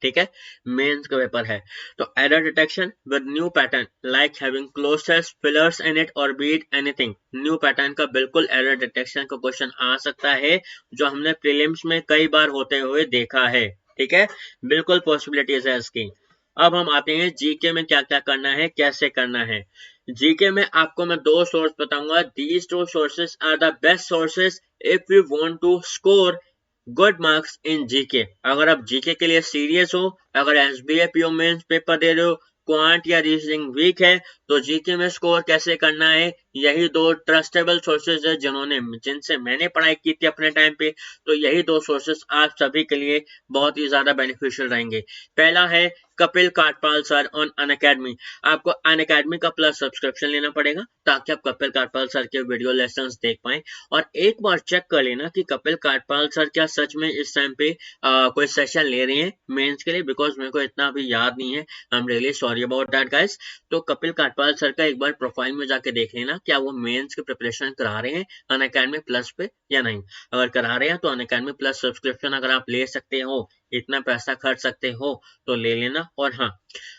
ठीक है, मेंस का पेपर है। तो error detection with new pattern like having clozes fillers in it और बीट एनीथिंग। न्यू पैटर्न का बिल्कुल एरर डिटेक्शन का क्वेश्चन आ सकता है, जो हमने प्रीलिम्स में कई बार होते हुए देखा है। ठीक है, बिल्कुल पॉसिबिलिटीज है इसकी। अब हम आते हैं जीके में क्या क्या करना है, कैसे करना है। जीके में आपको मैं 2 सोर्स बताऊंगा। These 2 sources are the best sources if you want to score good marks in GK. अगर आप जीके के लिए सीरियस हो, अगर एसबीआई पीओ मेंस पेपर दे रहे हो, क्वांट या रीजनिंग वीक है, तो जीके में स्कोर कैसे करना है, यही 2 ट्रस्टेबल सोर्सेज है जिनसे मैंने पढ़ाई की थी अपने टाइम पे। तो यही 2 सोर्सेज आप सभी के लिए बहुत ही ज्यादा बेनिफिशियल रहेंगे। पहला है Kapil Kathpal sir on Unacademy. आपको अनअकैडमी का प्लस सब्सक्रिप्शन लेना पड़ेगा ताकि आप कपिल काटपाल सर के वीडियो लेसन्स देख पाएं। और एक बार चेक कर लेना कि कपिल काटपाल सर क्या सच में इस टाइम पे कोई सेशन ले रहे हैं मेंस के लिए, बिकॉज मेरे को इतना अभी याद नहीं है। I am really sorry about that guys. तो कपिल काटपाल सर का एक बार प्रोफाइल में जाके देख लेना, क्या वो मेंस की प्रिपरेशन करा रहे हैं अनअकैडमी प्लस पे या नहीं। अगर करा रहे हैं तो अनअकैडमी प्लस सब्सक्रिप्शन अगर आप ले सकते हो, इतना पैसा खर्च सकते हो, तो ले लेना। और हाँ,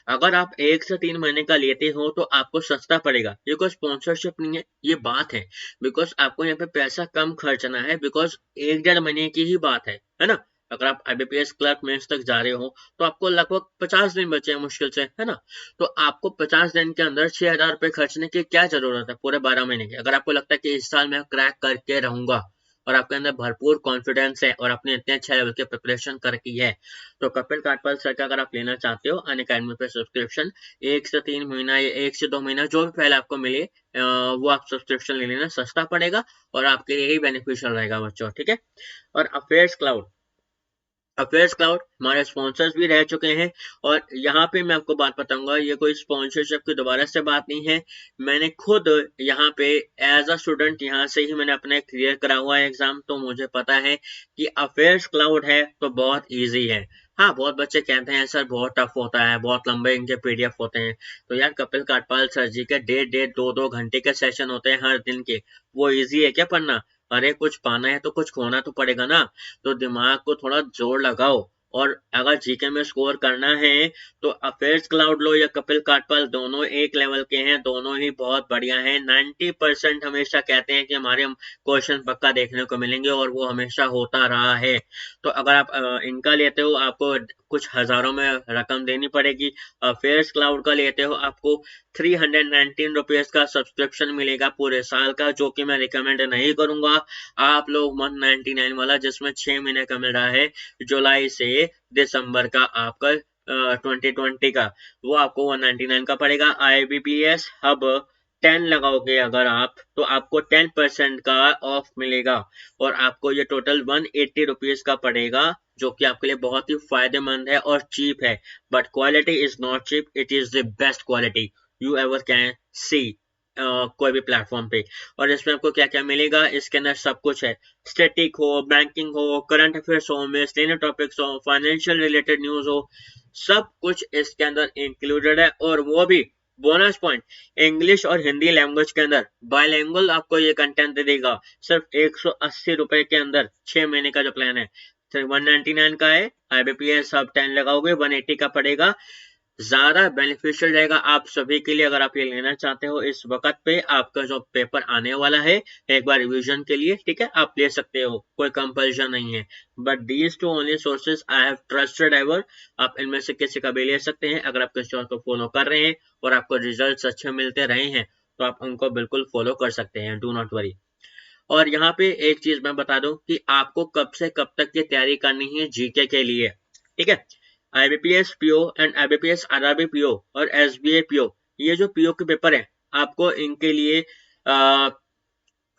अगर आप 1 से 3 महीने का लेते हो तो आपको सस्ता पड़ेगा। ये कोई स्पॉन्सरशिप नहीं है, ये बात है, बिकॉज आपको यहाँ पे पैसा कम खर्चना है, बिकॉज 1-1.5 महीने की ही बात है ना। अगर आप IBPS क्लर्क मेंस तक जा रहे हो तो आपको लगभग 50 दिन बचे हैं मुश्किल से, है ना। तो आपको 50 दिन के अंदर 6,000 रुपए खर्चने की क्या जरूरत है पूरे 12 महीने की। अगर आपको लगता है कि इस साल मैं क्रैक करके रहूंगा और आपके अंदर भरपूर कॉन्फिडेंस है और आपने इतने अच्छे लेवल की प्रिपरेशन करकी है, तो कपिल काटपाल सर का अगर आप लेना चाहते हो अनअकैडमी पे सब्सक्रिप्शन, 1 से 3 महीना या 1 से 2 महीना जो भी पहले आपको मिले, वो आप सब्सक्रिप्शन ले लेना, सस्ता पड़ेगा और आपके लिए ही बेनिफिशियल रहेगा बच्चों। ठीक है, और अफेयर्स क्लाउड हमारे स्पॉन्सर्स भी रह चुके हैं। और यहाँ पे मैं आपको बात बताऊंगा, ये कोई स्पॉन्सरशिप की दोबारा से बात नहीं है। मैंने खुद यहाँ पे एज अ स्टूडेंट यहाँ से ही मैंने अपने क्लियर करा हुआ है एग्जाम, तो मुझे पता है कि अफेयर्स क्लाउड है तो बहुत इजी है। हाँ, बहुत बच्चे कहते हैं सर बहुत टफ होता है, बहुत लंबे इनके PDF होते हैं। तो यार कपिल काटपाल सर जी के 1.5-2 घंटे के सेशन होते हैं हर दिन के, वो इजी है क्या पढ़ना। अरे कुछ पाना है तो कुछ खोना तो पड़ेगा ना, तो दिमाग को थोड़ा जोर लगाओ। और अगर जीके में स्कोर करना है तो अफेयर्स क्लाउड लो या कपिल काटपाल, दोनों एक लेवल के हैं, दोनों ही बहुत बढ़िया हैं। 90% हमेशा कहते हैं कि हमारे क्वेश्चन पक्का देखने को मिलेंगे और वो हमेशा होता रहा है। तो अगर आप इनका लेते हो आपको कुछ हजारों में रकम देनी पड़ेगी। अफेयर्स क्लाउड का लेते हो आपको 319 रुपीज का सब्सक्रिप्शन मिलेगा पूरे साल का, जो कि मैं रिकमेंड नहीं करूंगा। आप लोग 199 वाला जिसमें 6 महीने का मिल रहा है, जुलाई से दिसंबर का आपका 2020 का, वो आपको 199 का पड़ेगा। IBPS हब 10 लगाओगे अगर आप, तो आपको 10% का ऑफ मिलेगा और आपको ये टोटल 180 रुपीज का पड़ेगा, जो कि आपके लिए बहुत ही फायदेमंद है और चीप है। But quality is not cheap, it is the best quality you ever can see कोई भी प्लेटफॉर्म पे। और इसमें आपको क्या क्या मिलेगा, इसके अंदर सब कुछ है। स्टैटिक हो, बैंकिंग हो, करंट अफेयर्स हो, मिसलेनियस टॉपिक्स हो, फाइनेंशियल रिलेटेड न्यूज हो, सब कुछ इसके अंदर इंक्लूडेड है। और वो भी बोनस पॉइंट, इंग्लिश और हिंदी लैंग्वेज के अंदर बाइलिंगुअल आपको ये कंटेंट दे देगा सिर्फ 180 रुपए के अंदर। 6 महीने का जो प्लान है 199 का है, IBPS आप 10 लगाओगे 180 का पड़ेगा। ज्यादा बेनिफिशियल रहेगा आप सभी के लिए अगर आप ये लेना चाहते हो। इस वक्त पे आपका जो पेपर आने वाला है एक बार रिवीजन के लिए, ठीक है, आप ले सकते हो, कोई कंपल्शन नहीं है। But these 2 only sources I have trusted ever. आप इनमें से किसी का भी ले सकते हैं। अगर आप किसी और को फॉलो कर रहे हैं और आपको रिजल्ट्स अच्छे मिलते रहे हैं तो आप उनको बिल्कुल फॉलो कर सकते हैं, डू नॉट वरी। और यहाँ पे एक चीज मैं बता दूं कि आपको कब से कब तक की तैयारी करनी है जीके के लिए। ठीक है। IBPS PO and IBPS RRB PO और SBA PO, ये जो PO के पेपर है आपको इनके लिए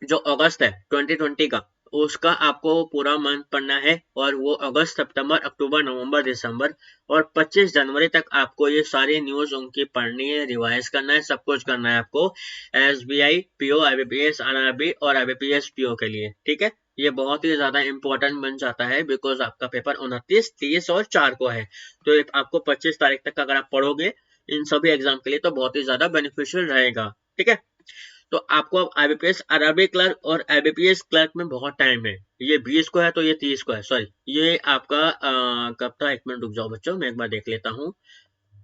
जो अगस्त है 2020 का, उसका आपको पूरा मंथ पढ़ना है और वो अगस्त सितंबर अक्टूबर नवंबर दिसंबर और 25 जनवरी तक आपको ये सारी न्यूज उनकी पढ़नी है, रिवाइज करना है, सब कुछ करना है आपको SBI PO IBPS RRB और IBPS PO के लिए। ठीक है, ये बहुत ही ज्यादा इंपॉर्टेंट बन जाता है बिकॉज आपका पेपर 29, 30 और 4 को है, तो आपको 25 तारीख तक अगर आप पढ़ोगे इन सभी एग्जाम के लिए तो बहुत ही ज्यादा बेनिफिशियल रहेगा। ठीक है, तो आपको अब IBPS RRB क्लर्क और IBPS क्लर्क में बहुत टाइम है, ये 20 को है तो ये 30 को है, सॉरी ये आपका कब था, एक मिनट रुक जाओ बच्चों मैं एक बार देख लेता हूँ,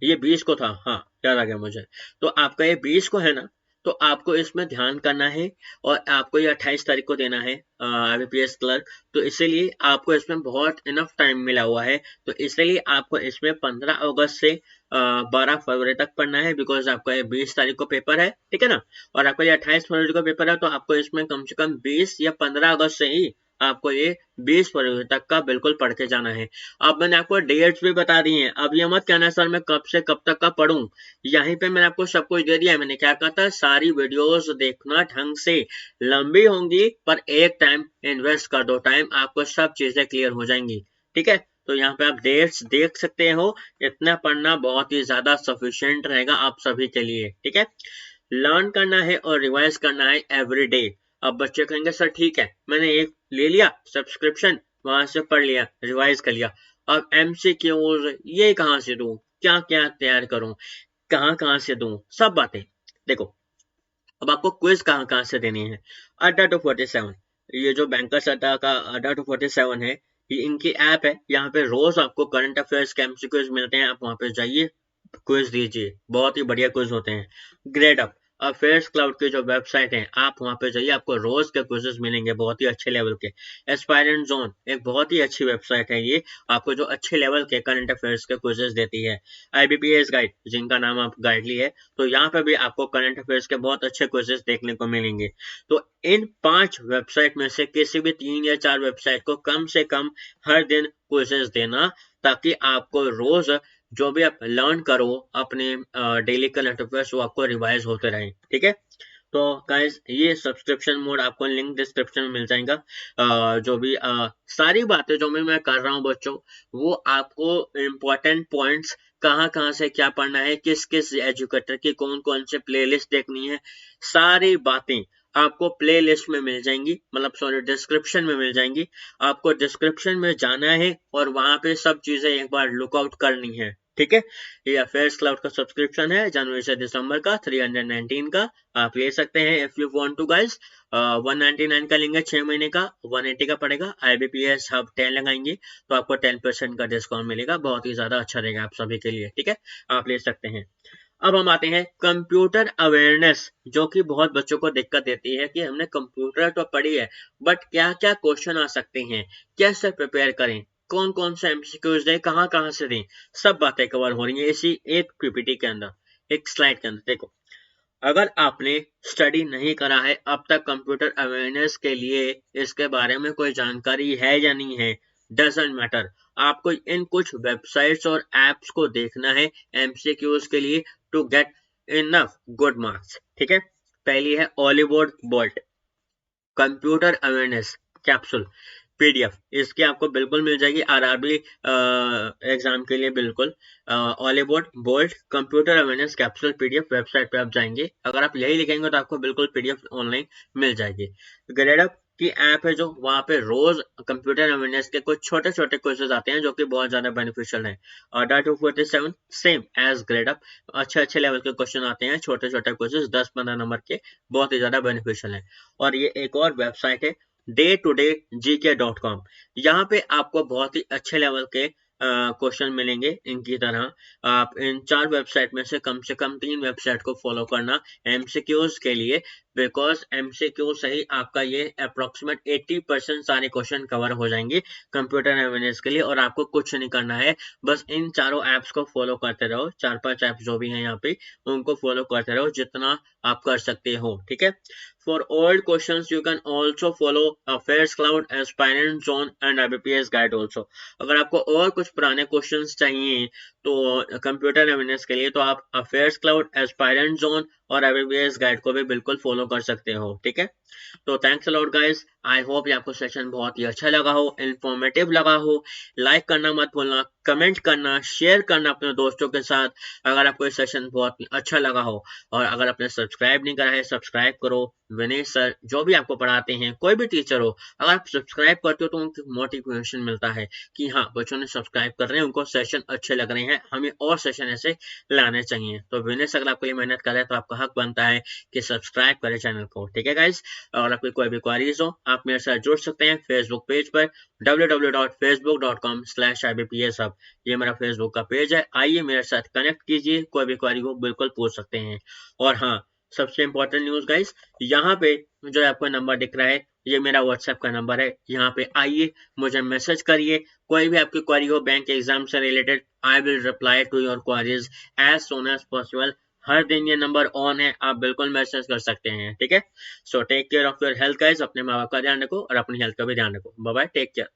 ये 20 को था, हाँ याद आ गया मुझे। तो आपका ये 20 को है ना, तो आपको इसमें ध्यान करना है और आपको ये 28 तारीख को देना है IBPS क्लर्क, तो इसीलिए आपको इसमें बहुत इनफ टाइम मिला हुआ है, तो इसलिए आपको इसमें 15 अगस्त से 12 फरवरी तक पढ़ना है बिकॉज आपका ये 20 तारीख को पेपर है। ठीक है ना, और आपका ये 28 फरवरी को पेपर है, तो आपको इसमें कम से कम 20 या 15 अगस्त से ही आपको ये 20 फरवरी तक का बिल्कुल पढ़ के जाना है। अब मैंने आपको डेट्स भी बता दी हैं, अब ये मत कहना सर मैं कब से कब तक का पढ़ूं, यहीं पे मैंने आपको सब कुछ दे दिया है। मैंने क्या कहा था, सारी वीडियोस देखना ढंग से, लंबी होंगी पर एक टाइम इन्वेस्ट कर दो टाइम, आपको सब चीजें क्लियर हो जाएंगी। ठीक है, तो यहाँ पे आप डेट्स देख सकते हो, इतना पढ़ना बहुत ही ज्यादा सफिशिएंट रहेगा आप सभी के लिए। ठीक है, लर्न करना है और रिवाइज करना है एवरी डे। अब बच्चे कहेंगे सर ठीक है मैंने एक ले लिया सब्सक्रिप्शन, वहां से पढ़ लिया, रिवाइज कर लिया, अब MCQs ये कहाँ से दूं, क्या क्या तैयार करूं, कहाँ कहाँ से दूं, सब बातें देखो। अब आपको क्विज कहाँ कहाँ से देनी है, अड्डा 247, ये जो बैंकर्स अड्डा का अड्डा 247 है, ये इनकी ऐप है, यहाँ पे रोज आपको करंट अफेयर्स के MCQs मिलते हैं, आप वहां पे जाइए क्विज दीजिए, बहुत ही बढ़िया क्विज होते हैं। ग्रेड अप अफेयर्स क्लाउड की जो वेबसाइट है, आप वहां पे जाइए, आपको रोज के क्विजेस मिलेंगे बहुत ही अच्छे लेवल के। एस्पायरेंट जोन एक बहुत ही अच्छी वेबसाइट है, ये आपको जो अच्छे लेवल के करंट अफेयर्स के क्विजेस देती है। IBPS गाइड, जिनका नाम आप गाइड ली है, तो यहाँ पे भी आपको करंट अफेयर्स के बहुत अच्छे क्विजेस देखने को मिलेंगे। तो इन 5 वेबसाइट में से किसी भी 3 या 4 वेबसाइट को कम से कम हर दिन क्विजेस देना, ताकि आपको रोज जो भी आप लर्न करो अपने डेली करंट अफेयर्स वो आपको रिवाइज होते रहे। ठीक है, तो गाइस ये सब्सक्रिप्शन मोड आपको लिंक डिस्क्रिप्शन में मिल जाएगा। जो भी सारी बातें जो मैं कर रहा हूँ बच्चों, वो आपको इम्पोर्टेंट पॉइंट्स कहाँ कहाँ से क्या पढ़ना है, किस किस एजुकेटर की कौन कौन से प्लेलिस्ट देखनी है, सारी बातें आपको प्लेलिस्ट में मिल जाएंगी, मतलब सॉरी डिस्क्रिप्शन में मिल जाएंगी। आपको डिस्क्रिप्शन में जाना है और वहां पे सब चीजें एक बार लुकआउट करनी है। ठीक है, ये अफेयर्स क्लाउड का सब्सक्रिप्शन है जनवरी से दिसंबर का 319 का, आप ले सकते हैं if you want to guys. 199 का लेंगे 6 महीने का, 180 का पड़ेगा। IBPS हब 10 लगाएंगे तो आपको 10% का डिस्काउंट मिलेगा, बहुत ही ज्यादा अच्छा रहेगा आप सभी के लिए। ठीक है, आप ले सकते हैं। अब हम आते हैं कंप्यूटर अवेयरनेस, जो कि बहुत बच्चों को दिक्कत देती है कि हमने कंप्यूटर तो पढ़ी है बट क्या क्या क्वेश्चन आ सकते हैं, कैसे प्रिपेयर करें, कौन कौन से MCQs दें, कहाँ कहाँ से दें, सब बातें कवर हो रही है इसी एक PPT के अंदर, एक स्लाइड के अंदर। देखो, अगर आपने स्टडी नहीं करा है अब तक कंप्यूटर अवेयरनेस के लिए, इसके बारे में कोई जानकारी है या नहीं है, डजंट मैटर, आपको इन कुछ वेबसाइट्स और एप्स को देखना है MCQs के लिए to get enough good marks. ठीक है, पहली है ऑलीवुड बोल्ट कंप्यूटर अवेयरनेस कैप्सूल PDF, इसकी आपको बिल्कुल मिल जाएगी RRB एग्जाम के लिए बिल्कुल। ऑलीवुड बोल्ट computer awareness capsule PDF website पे आप जाएंगे, अगर आप यही लिखेंगे तो आपको बिल्कुल PDF ऑनलाइन मिल जाएगी। ग्रेडअप की ऐप है जो, वहां पे रोज कंप्यूटर अवेयरनेस के कुछ छोटे छोटे क्वेश्चंस आते हैं जो कि बहुत ज्यादा बेनिफिशियल है। अड्डा 247 सेम एज ग्रेडअप, अच्छे अच्छे लेवल के क्वेश्चन आते हैं, छोटे छोटे क्वेश्चंस 10-15 नंबर के, बहुत ही ज्यादा बेनिफिशियल है। और ये एक और वेबसाइट है day2day.gk.com, यहाँ पे आपको बहुत ही अच्छे लेवल के क्वेश्चन मिलेंगे इनकी तरह। आप इन 4 वेबसाइट में से कम 3 वेबसाइट को फॉलो करना MCQs के लिए, बिकॉज MCQ से ही आपका ये अप्रोक्सीमेट 80% सारे क्वेश्चन कवर हो जाएंगे कंप्यूटर अवेयरनेस के लिए, और आपको कुछ नहीं करना है, बस इन चारों ऐप्स को फॉलो करते रहो, 4-5 ऐप्स जो भी हैं यहाँ पे उनको फॉलो करते रहो जितना आप कर सकते हो, ठीक है। For old questions, you can also follow Affairs Cloud, Aspirant Zone and IBPS Guide also. अगर आपको और कुछ पुराने क्वेश्चंस चाहिए तो कंप्यूटर अवेयरनेस के लिए, तो आप अफेयर्स क्लाउड, एस्पायरेंट जोन और IBPS गाइड को भी बिल्कुल फॉलो कर सकते हो, ठीक है। तो thanks a lot guys, I hope ये आपको सेशन बहुत ही अच्छा लगा हो, इंफॉर्मेटिव लगा हो। लाइक करना मत भूलना, कमेंट करना, शेयर करना अपने दोस्तों के साथ अगर आपको ये सेशन बहुत ही अच्छा लगा हो। और अगर आपने सब्सक्राइब नहीं करा है, सब्सक्राइब करो। विनेश सर जो भी आपको पढ़ाते हैं, कोई भी टीचर हो, अगर आप सब्सक्राइब करते हो तो उनको मोटिवेशन मिलता है कि हाँ बच्चों ने सब्सक्राइब कर रहे हैं, उनको सेशन अच्छे लग रहे हैं, हमें और सेशन ऐसे लाने चाहिए। तो विनेश अगर आपके लिए मेहनत कर रहे हैं तो आपका हक बनता है कि सब्सक्राइब करें चैनल को, ठीक है गाइज। और आपकी कोई भी क्वारीज हो आप मेरे साथ जुड़ सकते हैं फेसबुक पेज पर www.facebook.com/IBPS Hub। ये मेरा फेसबुक का पेज है, आइए मेरे साथ कनेक्ट कीजिए, कोई भी क्वारी हो बिल्कुल पूछ सकते हैं। और हाँ, सबसे इंपॉर्टेंट न्यूज गाइस, यहाँ पे जो आपको नंबर दिख रहा है ये मेरा व्हाट्सएप का नंबर है, यहाँ पे आइए मुझे मैसेज करिए, कोई भी आपकी क्वारी हो बैंक एग्जाम से related, I will reply to your queries as soon as possible. हर दिन ये नंबर ऑन है, आप बिल्कुल मैसेज कर सकते हैं, ठीक है। So take care of your health guys, अपने माँ बाप का ध्यान रखो और अपनी हेल्थ का भी ध्यान रखो। Bye bye, take care.